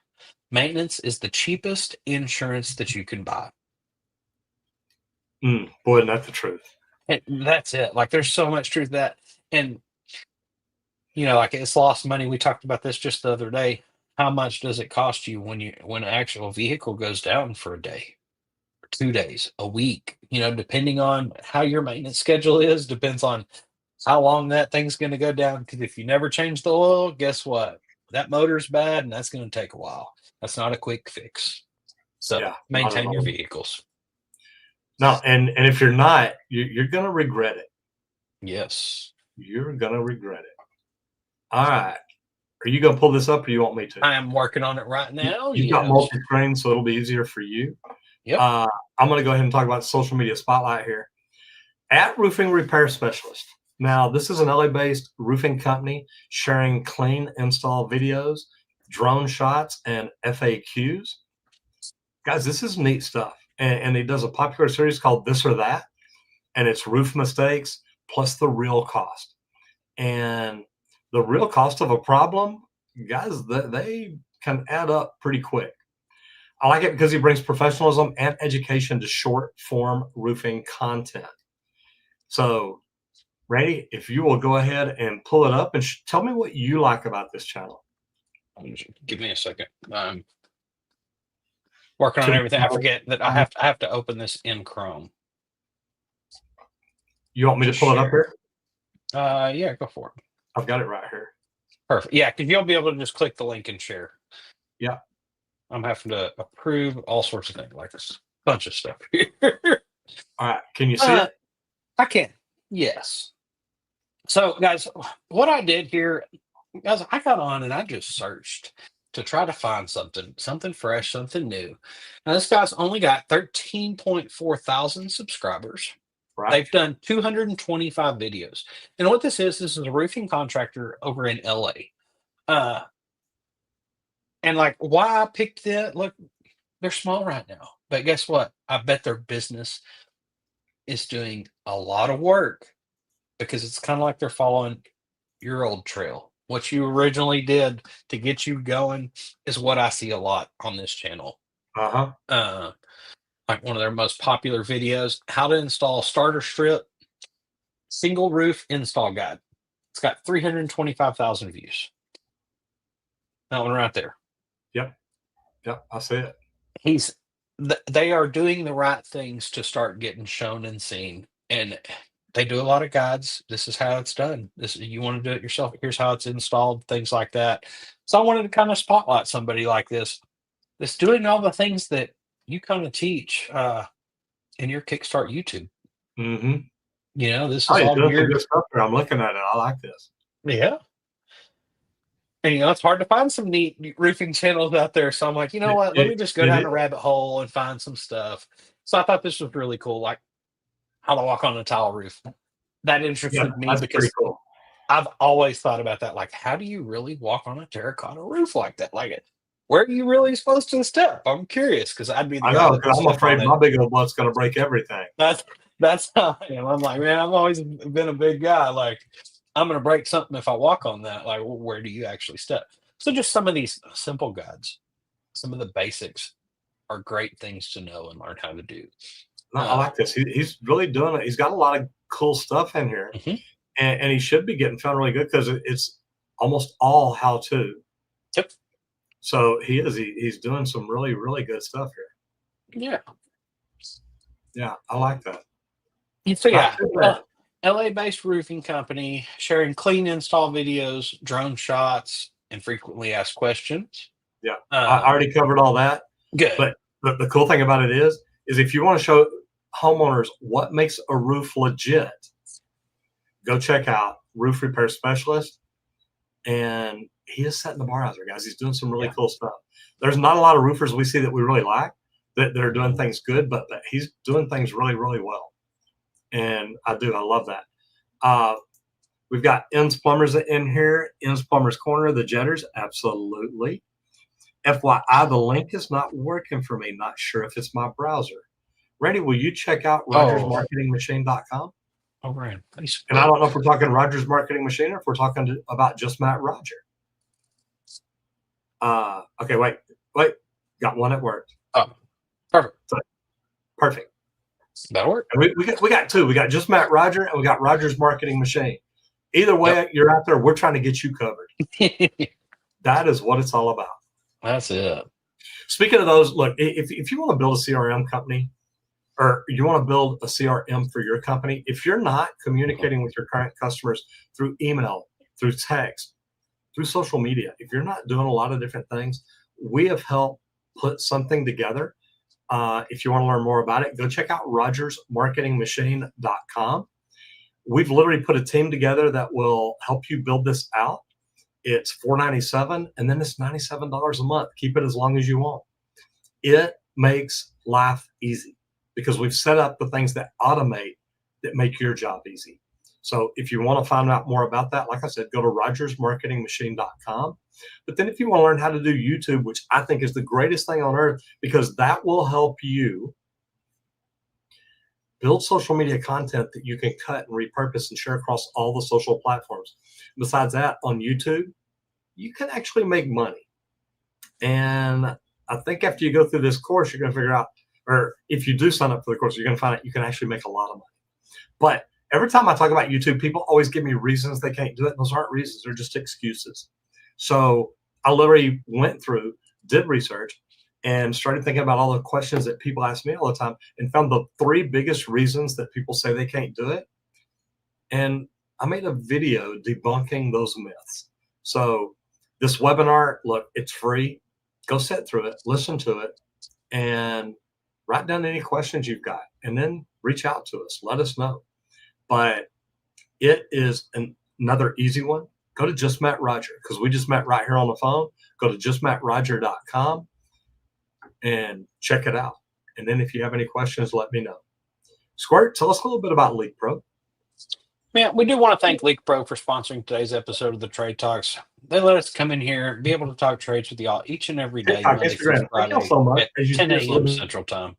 B: Maintenance is the cheapest insurance that you can buy.
A: Boy, that's the truth.
B: And that's it. Like, there's so much truth to that. And, like, it's lost money. We talked about this just the other day. How much does it cost you when an actual vehicle goes down for a day, 2 days, a week? Depending on how your maintenance schedule is, depends on how long that thing's going to go down. Because if you never change the oil, guess what? That motor's bad, and that's going to take a while. That's not a quick fix. So maintain your vehicles.
A: No, and if you're not, you're going to regret it.
B: Yes.
A: You're going to regret it. All right. Are you going to pull this up or you want me to?
B: I am working on it right now.
A: You've got multi-screen, so it'll be easier for you.
B: Yep.
A: I'm going to go ahead and talk about social media spotlight here. At Roofing Repair Specialist. Now, this is an LA-based roofing company sharing clean install videos, drone shots, and FAQs. Guys, this is neat stuff. And he does a popular series called This or That, and it's roof mistakes plus the real cost. And the real cost of a problem, guys, they can add up pretty quick. I like it because he brings professionalism and education to short form roofing content. So, Randy, if you will go ahead and pull it up and tell me what you like about this channel.
B: Give me a second. Working on everything. I forget that I have to open this in Chrome.
A: You want me to pull it up here?
B: Yeah, go for it.
A: I've got it right here.
B: Perfect. Yeah, because you'll be able to just click the link and share.
A: Yeah.
B: I'm having to approve all sorts of things, like this bunch of stuff here.
A: All right. Can you see it?
B: I can. Yes. So, guys, what I did here, guys, I got on and I just searched to try to find something fresh, something new. Now, this guy's only got 13.4 thousand subscribers.
A: Right.
B: They've done 225 videos. And what this is a roofing contractor over in LA. And like why I picked that, look, they're small right now. But guess what? I bet their business is doing a lot of work because it's kind of like they're following your old trail. What you originally did to get you going is what I see a lot on this channel.
A: Uh-huh.
B: Like one of their most popular videos, how to install starter strip single roof install guide. It's got 325,000 views. That one right there.
A: Yep, I see it.
B: They are doing the right things to start getting shown and seen, and they do a lot of guides. This is how it's done. You want to do it yourself. Here's how it's installed, things like that. So I wanted to kind of spotlight somebody like this that's doing all the things that you kind of teach in your Kickstart YouTube.
A: Mm-hmm.
B: You know, this is
A: Oh, you're
B: all
A: doing some
B: geared.
A: good stuff there. I'm looking at it. I like this.
B: Yeah. And, it's hard to find some neat roofing channels out there. So I'm like, you know what? Let me just go down a rabbit hole and find some stuff. So I thought this was really cool, like how to walk on a tile roof. That interested me
A: that's
B: because
A: pretty cool.
B: I've always thought about that. Like, how do you really walk on a terracotta roof like that? Like, where are you really supposed to step? I'm curious because I'd be the
A: I
B: guy
A: know,
B: that
A: because I'm
B: step
A: afraid
B: on it.
A: my big old butt's going to break everything.
B: That's how I am. I'm like, man, I've always been a big guy. Like, I'm going to break something if I walk on that. Like, where do you actually step? So just some of these simple guides, some of the basics are great things to know and learn how to do.
A: No, I like this. He's really doing it. He's got a lot of cool stuff in here.
B: Mm-hmm.
A: And he should be getting found really good because it's almost all how to.
B: Yep.
A: So he's doing some really, really good stuff here.
B: Yeah.
A: Yeah, I like that.
B: So yeah, LA-based roofing company sharing clean install videos, drone shots, and frequently asked questions.
A: Yeah, I already covered all that.
B: Good.
A: But the cool thing about it is if you want to show homeowners what makes a roof legit, go check out Roof Repair Specialist. And he is setting the bar out there, guys. He's doing some really cool stuff. There's not a lot of roofers we see that we really like that are doing things good, but he's doing things really, really well. And I love that. We've got Ends Plumbers in here. Ends Plumbers Corner, the Jetters, absolutely. FYI, the link is not working for me. Not sure if it's my browser. Randy, will you check out RogersMarketingMachine.com?
B: Oh, right.
A: And I don't know if we're talking Rogers Marketing Machine or if we're talking about just Matt Roger. Okay, wait. Got one that worked.
B: Oh, perfect.
A: Perfect.
B: That'll work.
A: And we got two. We got just Matt Roger and we got Rogers Marketing Machine. Either way, you're out there. We're trying to get you covered. That is what it's all about.
B: That's it.
A: Speaking of those, look, if you want to build a CRM company or you want to build a CRM for your company, if you're not communicating with your current customers through email, through text, through social media, if you're not doing a lot of different things, we have helped put something together. If you want to learn more about it, go check out RogersMarketingMachine.com. We've literally put a team together that will help you build this out. It's $497, and then it's $97 a month. Keep it as long as you want. It makes life easy because we've set up the things that automate that make your job easy. So if you want to find out more about that, like I said, go to rogersmarketingmachine.com. But then if you want to learn how to do YouTube, which I think is the greatest thing on earth, because that will help you build social media content that you can cut and repurpose and share across all the social platforms. Besides that, on YouTube, you can actually make money. And I think after you go through this course, you're going to figure out, or if you do sign up for the course, you're going to find out you can actually make a lot of money. But every time I talk about YouTube, people always give me reasons they can't do it. Those aren't reasons, they're just excuses. So I literally went through, did research, and started thinking about all the questions that people ask me all the time and found the 3 biggest reasons that people say they can't do it. And I made a video debunking those myths. So this webinar, look, it's free. Go sit through it, listen to it, and write down any questions you've got, and then reach out to us. Let us know. But it is another easy one. Go to Just Met Roger, because we just met right here on the phone. Go to justmetroger.com and check it out. And then if you have any questions, let me know. Squirt, tell us a little bit about Leak Pro.
B: Man, we do want to thank Leak Pro for sponsoring today's episode of the Trade Talks. They let us come in here, be able to talk trades with y'all each and every day,
A: TikTok,
B: Monday through
A: Instagram. Thank
B: Friday
A: y'all so much.
B: at
A: As you
B: 10
A: see us
B: a.m.
A: living-
B: Central Time.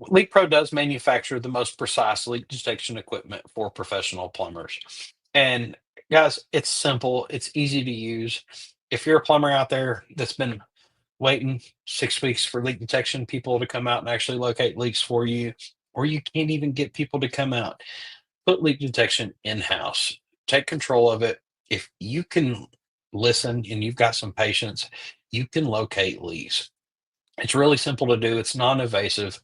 B: Leak Pro does manufacture the most precise leak detection equipment for professional plumbers. And guys, it's simple. It's easy to use. If you're a plumber out there that's been waiting 6 weeks for leak detection people to come out and actually locate leaks for you, or you can't even get people to come out, put leak detection in-house. Take control of it. If you can listen and you've got some patience, you can locate leaks. It's really simple to do. It's non-invasive.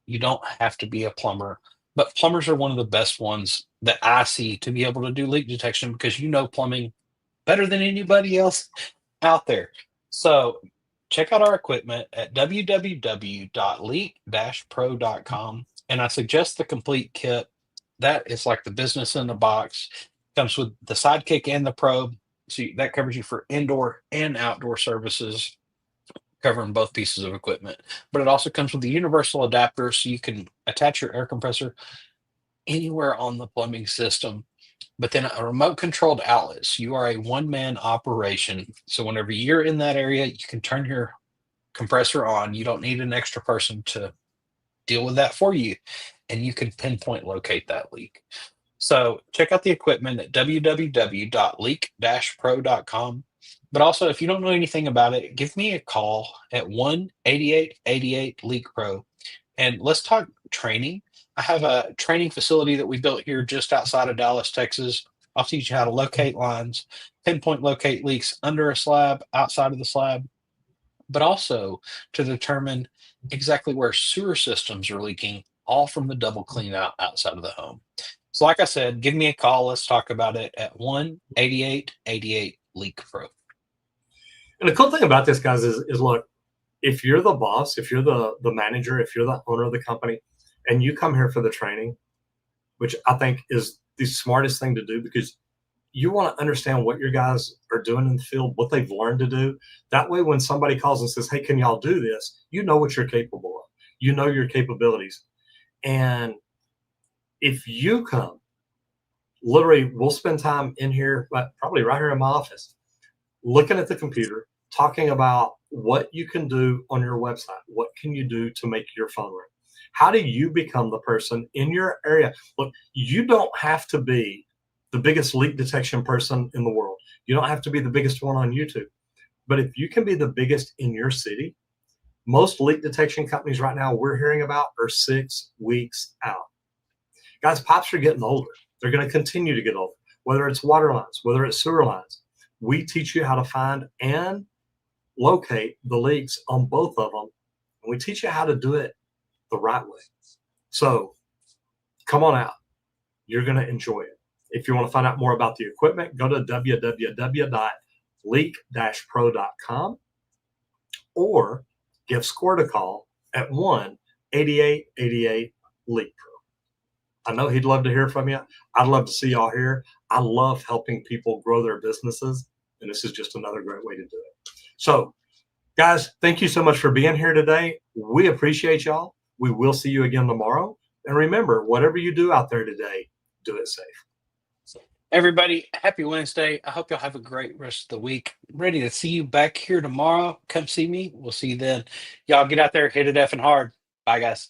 B: You don't have to be a plumber, but plumbers are one of the best ones that I see to be able to do leak detection, because you know plumbing better than anybody else out there. So check out our equipment at www.leak-pro.com. And I suggest the complete kit. That is like the business in the box. Comes with the Sidekick and the Probe. So that covers you for indoor and outdoor services, covering both pieces of equipment. But it also comes with the universal adapter, so you can attach your air compressor anywhere on the plumbing system. But then a remote controlled outlet. So you are a one-man operation. So whenever you're in that area, you can turn your compressor on. You don't need an extra person to deal with that for you. And you can pinpoint locate that leak. So check out the equipment at www.leak-pro.com. But also, if you don't know anything about it, give me a call at 1-8888-LEAK-PRO. And let's talk training. I have a training facility that we built here just outside of Dallas, Texas. I'll teach you how to locate lines, pinpoint locate leaks under a slab, outside of the slab, but also to determine exactly where sewer systems are leaking, all from the double clean out outside of the home. So like I said, give me a call. Let's talk about it at 1-8888-LEAK-PRO.
A: And the cool thing about this, guys, is look, if you're the boss, if you're the manager, if you're the owner of the company, and you come here for the training, which I think is the smartest thing to do, because you want to understand what your guys are doing in the field, what they've learned to do. That way, when somebody calls and says, hey, can y'all do this? You know what you're capable of. You know your capabilities. And if you come, literally, we'll spend time in here, probably right here in my office, looking at the computer, talking about what you can do on your website. What can you do to make your phone ring? How do you become the person in your area? Look, you don't have to be the biggest leak detection person in the world. You don't have to be the biggest one on YouTube. But if you can be the biggest in your city, most leak detection companies right now we're hearing about are 6 weeks out. Guys, pipes are getting older. They're going to continue to get older, whether it's water lines, whether it's sewer lines. We teach you how to find and locate the leaks on both of them. And we teach you how to do it the right way. So come on out. You're going to enjoy it. If you want to find out more about the equipment, go to www.leak-pro.com or give Squirt a call at 1-8888-LEAK-PRO. I know he'd love to hear from you. I'd love to see y'all here. I love helping people grow their businesses, and this is just another great way to do it. So Guys, thank you so much for being here today. We appreciate y'all. We will see you again tomorrow. And remember, whatever you do out there today, do it safe.
B: Everybody, happy Wednesday. I hope y'all have a great rest of the week. Ready to see you back here tomorrow. Come see me. We'll see you then. Y'all get out there, hit it effing hard. Bye, guys.